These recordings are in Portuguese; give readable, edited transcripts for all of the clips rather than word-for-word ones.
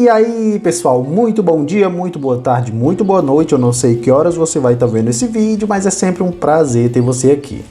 E aí pessoal, muito bom dia, muito boa tarde, muito boa noite. Eu não sei que horas você vai estar vendo esse vídeo, mas é sempre um prazer ter você aqui.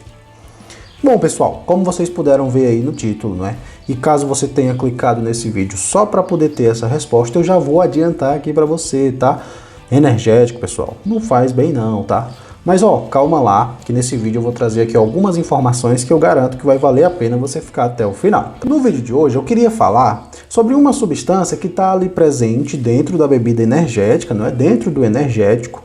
Bom pessoal, como vocês puderam ver aí no título, né? E caso você tenha clicado nesse vídeo só para poder ter essa resposta, eu já vou adiantar aqui para você, tá? Energético, pessoal, não faz bem não, tá? Mas ó, calma lá, que nesse vídeo eu vou trazer aqui algumas informações que eu garanto que vai valer a pena você ficar até o final. No vídeo de hoje eu queria falar sobre uma substância que está ali presente dentro da bebida energética, não é? Dentro do energético.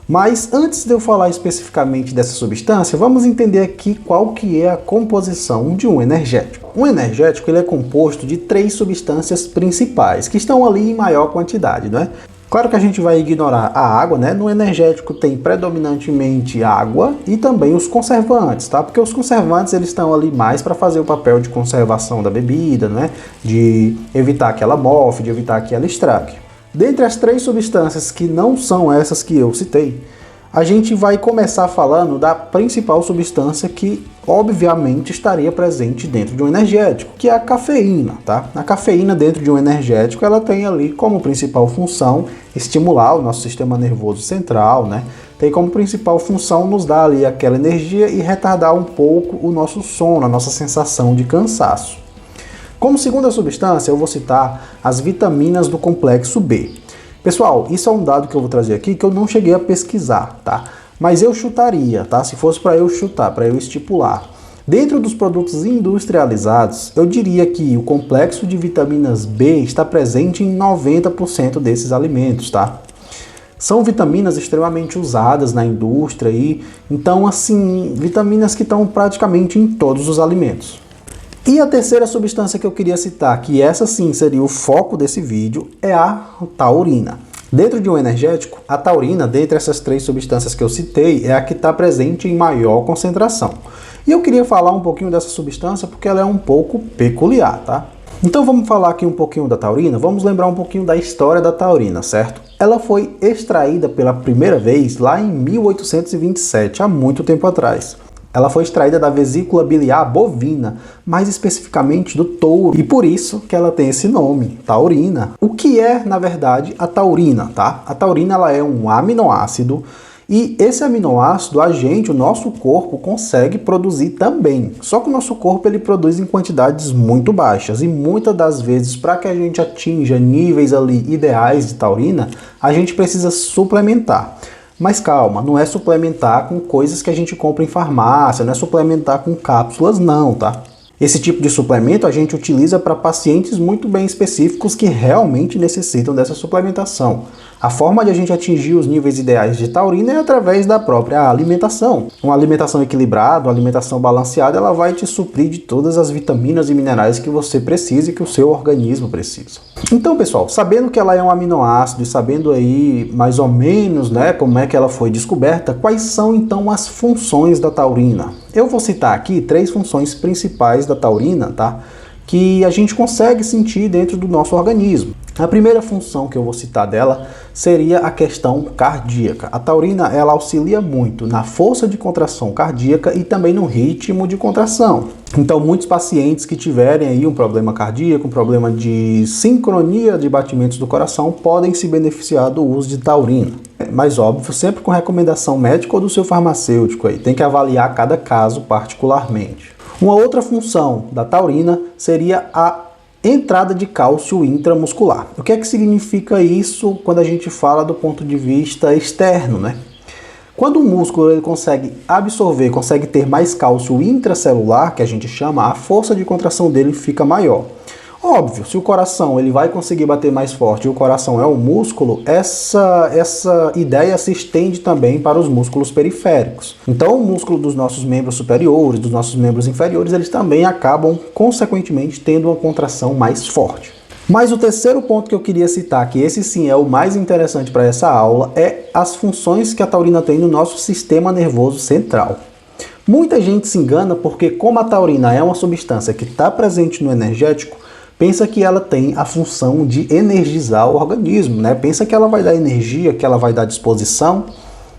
Mas antes de eu falar especificamente dessa substância, vamos entender aqui qual que é a composição de um energético. Um energético ele é composto de 3 substâncias principais, que estão ali em maior quantidade, não é? Claro que a gente vai ignorar a água, né? No energético tem predominantemente água e também os conservantes, tá? Porque os conservantes eles estão ali mais para fazer o papel de conservação da bebida, né? De evitar que ela mofe, de evitar que ela estrague. Dentre as 3 substâncias que não são essas que eu citei, a gente vai começar falando da principal substância que obviamente estaria presente dentro de um energético, que é a cafeína, tá? A cafeína dentro de um energético, ela tem ali como principal função estimular o nosso sistema nervoso central, né? Tem como principal função nos dar ali aquela energia e retardar um pouco o nosso sono, a nossa sensação de cansaço. Como segunda substância, eu vou citar as vitaminas do complexo B. Pessoal, isso é um dado que eu vou trazer aqui que eu não cheguei a pesquisar, tá? Mas eu chutaria, tá? Se fosse para eu chutar, para eu estipular. Dentro dos produtos industrializados, eu diria que o complexo de vitaminas B está presente em 90% desses alimentos, tá? São vitaminas extremamente usadas na indústria e, então, assim, vitaminas que estão praticamente em todos os alimentos. E a terceira substância que eu queria citar, que essa sim seria o foco desse vídeo, é a taurina. Dentro de um energético, a taurina, dentre essas 3 substâncias que eu citei, é a que está presente em maior concentração. E eu queria falar um pouquinho dessa substância porque ela é um pouco peculiar, tá? Então vamos falar aqui um pouquinho da taurina, vamos lembrar um pouquinho da história da taurina, certo? Ela foi extraída pela primeira vez lá em 1827, há muito tempo atrás. Ela foi extraída da vesícula biliar bovina, mais especificamente do touro, e por isso que ela tem esse nome, taurina. O que é, na verdade, a taurina, tá? A taurina ela é um aminoácido, e esse aminoácido, o nosso corpo consegue produzir também. Só que o nosso corpo ele produz em quantidades muito baixas, e muitas das vezes, para que a gente atinja níveis ali ideais de taurina, a gente precisa suplementar. Mas calma, não é suplementar com coisas que a gente compra em farmácia, não é suplementar com cápsulas não, tá? Esse tipo de suplemento a gente utiliza para pacientes muito bem específicos que realmente necessitam dessa suplementação. A forma de a gente atingir os níveis ideais de taurina é através da própria alimentação. Uma alimentação equilibrada, uma alimentação balanceada, ela vai te suprir de todas as vitaminas e minerais que você precisa e que o seu organismo precisa. Então, pessoal, sabendo que ela é um aminoácido e sabendo aí mais ou menos, né, como é que ela foi descoberta, quais são então as funções da taurina? Eu vou citar aqui 3 funções principais da taurina, tá? Que a gente consegue sentir dentro do nosso organismo. A primeira função que eu vou citar dela seria a questão cardíaca. A taurina ela auxilia muito na força de contração cardíaca e também no ritmo de contração. Então muitos pacientes que tiverem aí um problema cardíaco, um problema de sincronia de batimentos do coração, podem se beneficiar do uso de taurina. Mas óbvio, sempre com recomendação médica ou do seu farmacêutico aí. Tem que avaliar cada caso particularmente. Uma outra função da taurina seria a entrada de cálcio intramuscular. O que é que significa isso quando a gente fala do ponto de vista externo, né? Quando o músculo ele consegue absorver, consegue ter mais cálcio intracelular, que a gente chama, a força de contração dele fica maior. Óbvio, se o coração ele vai conseguir bater mais forte e o coração é um músculo, essa ideia se estende também para os músculos periféricos. Então o músculo dos nossos membros superiores, dos nossos membros inferiores, eles também acabam, consequentemente, tendo uma contração mais forte. Mas o terceiro ponto que eu queria citar, que esse sim é o mais interessante para essa aula, é as funções que a taurina tem no nosso sistema nervoso central. Muita gente se engana porque como a taurina é uma substância que está presente no energético, pensa que ela tem a função de energizar o organismo, né? Pensa que ela vai dar energia, que ela vai dar disposição,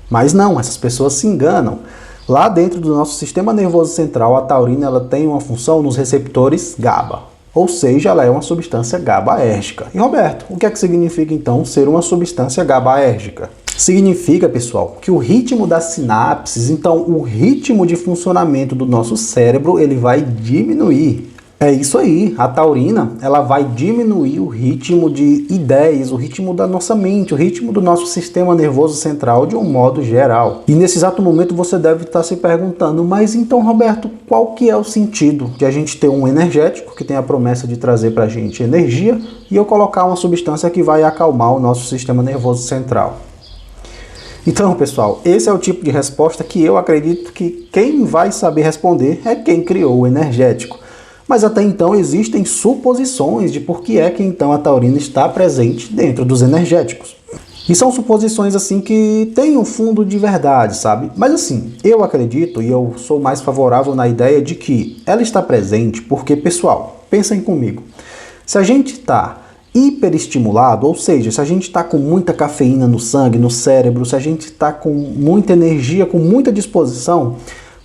mas não, essas pessoas se enganam. Lá dentro do nosso sistema nervoso central, a taurina ela tem uma função nos receptores GABA. ou seja, ela é uma substância GABAérgica. E Roberto, o que é que significa então ser uma substância GABAérgica? Significa, pessoal, que o ritmo das sinapses, então o ritmo de funcionamento do nosso cérebro, ele vai diminuir. É isso aí, a taurina, ela vai diminuir o ritmo de ideias, o ritmo da nossa mente, o ritmo do nosso sistema nervoso central de um modo geral. E nesse exato momento você deve estar se perguntando, mas então, Roberto, qual que é o sentido de a gente ter um energético que tem a promessa de trazer para a gente energia e eu colocar uma substância que vai acalmar o nosso sistema nervoso central? Então, pessoal, esse é o tipo de resposta que eu acredito que quem vai saber responder é quem criou o energético. Mas até então existem suposições de por que é que então a taurina está presente dentro dos energéticos. E são suposições assim que têm um fundo de verdade, sabe? Mas assim, eu acredito e eu sou mais favorável na ideia de que ela está presente porque, pessoal, pensem comigo, se a gente está hiperestimulado, ou seja, se a gente está com muita cafeína no sangue, no cérebro, se a gente está com muita energia, com muita disposição,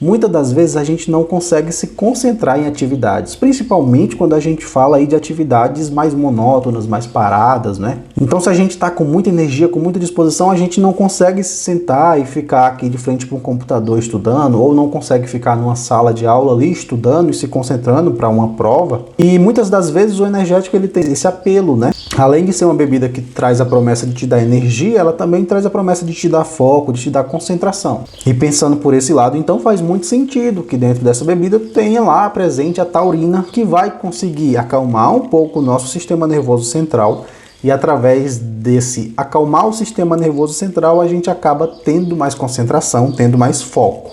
muitas das vezes a gente não consegue se concentrar em atividades, principalmente quando a gente fala aí de atividades mais monótonas, mais paradas, né? Então, se a gente está com muita energia, com muita disposição, a gente não consegue se sentar e ficar aqui de frente para um computador estudando, ou não consegue ficar numa sala de aula ali estudando e se concentrando para uma prova. E muitas das vezes o energético ele tem esse apelo, né? Além de ser uma bebida que traz a promessa de te dar energia, ela também traz a promessa de te dar foco, de te dar concentração. E pensando por esse lado, então faz muito sentido que dentro dessa bebida tenha lá presente a taurina, que vai conseguir acalmar um pouco o nosso sistema nervoso central, e através desse acalmar o sistema nervoso central a gente acaba tendo mais concentração, tendo mais foco.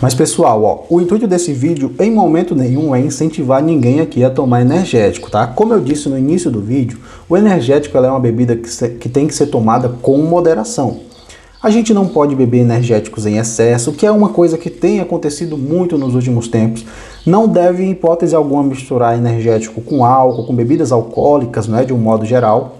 Mas pessoal, ó, o intuito desse vídeo em momento nenhum é incentivar ninguém aqui a tomar energético, tá? Como eu disse no início do vídeo, o energético ela é uma bebida que tem que ser tomada com moderação. A gente não pode beber energéticos em excesso, que é uma coisa que tem acontecido muito nos últimos tempos. Não deve, em hipótese alguma, misturar energético com álcool, com bebidas alcoólicas, né, de um modo geral.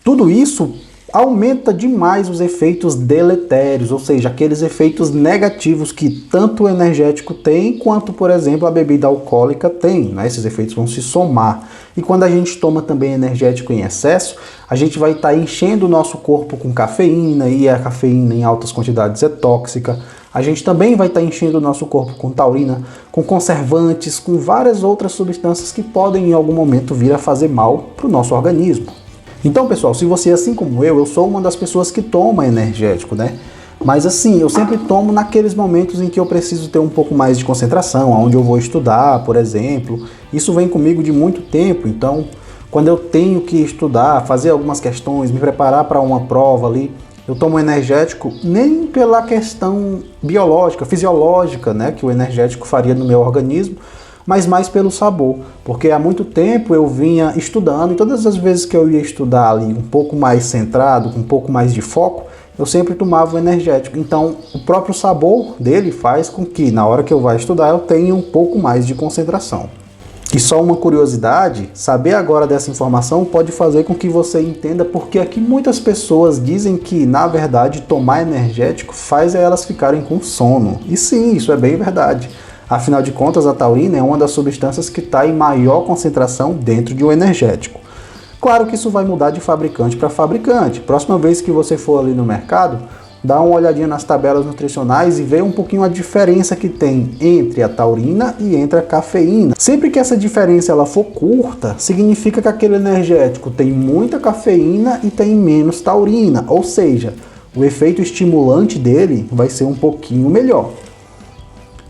Tudo isso aumenta demais os efeitos deletérios, ou seja, aqueles efeitos negativos que tanto o energético tem, quanto, por exemplo, a bebida alcoólica tem, né? Esses efeitos vão se somar. E quando a gente toma também energético em excesso, a gente vai estar enchendo o nosso corpo com cafeína, e a cafeína em altas quantidades é tóxica. A gente também vai estar enchendo o nosso corpo com taurina, com conservantes, com várias outras substâncias que podem em algum momento vir a fazer mal para o nosso organismo. Então, pessoal, se você, assim como eu sou uma das pessoas que toma energético, né? Mas assim, eu sempre tomo naqueles momentos em que eu preciso ter um pouco mais de concentração, onde eu vou estudar, por exemplo. Isso vem comigo de muito tempo, então, quando eu tenho que estudar, fazer algumas questões, me preparar para uma prova ali, eu tomo energético nem pela questão biológica, fisiológica, né, que o energético faria no meu organismo, mas mais pelo sabor, porque há muito tempo eu vinha estudando e todas as vezes que eu ia estudar ali um pouco mais centrado, com um pouco mais de foco, eu sempre tomava o energético. Então, o próprio sabor dele faz com que, na hora que eu vá estudar, eu tenha um pouco mais de concentração. E só uma curiosidade, saber agora dessa informação pode fazer com que você entenda porque aqui muitas pessoas dizem que, na verdade, tomar energético faz elas ficarem com sono. E sim, isso é bem verdade. Afinal de contas, a taurina é uma das substâncias que está em maior concentração dentro de um energético. Claro que isso vai mudar de fabricante para fabricante. Próxima vez que você for ali no mercado, dá uma olhadinha nas tabelas nutricionais e vê um pouquinho a diferença que tem entre a taurina e entre a cafeína. Sempre que essa diferença ela for curta, significa que aquele energético tem muita cafeína e tem menos taurina, ou seja, o efeito estimulante dele vai ser um pouquinho melhor.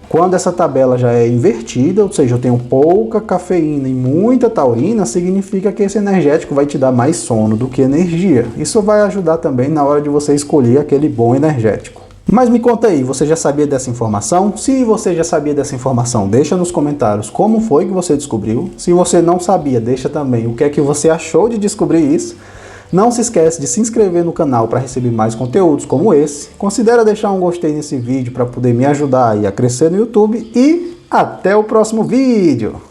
Quando essa tabela já é invertida, ou seja, eu tenho pouca cafeína e muita taurina, significa que esse energético vai te dar mais sono do que energia. Isso vai ajudar também na hora de você escolher aquele bom energético. Mas me conta aí, você já sabia dessa informação? Se você já sabia dessa informação, deixa nos comentários como foi que você descobriu. Se você não sabia, deixa também o que é que você achou de descobrir isso. Não se esquece de se inscrever no canal para receber mais conteúdos como esse. Considera deixar um gostei nesse vídeo para poder me ajudar a crescer no YouTube. E até o próximo vídeo!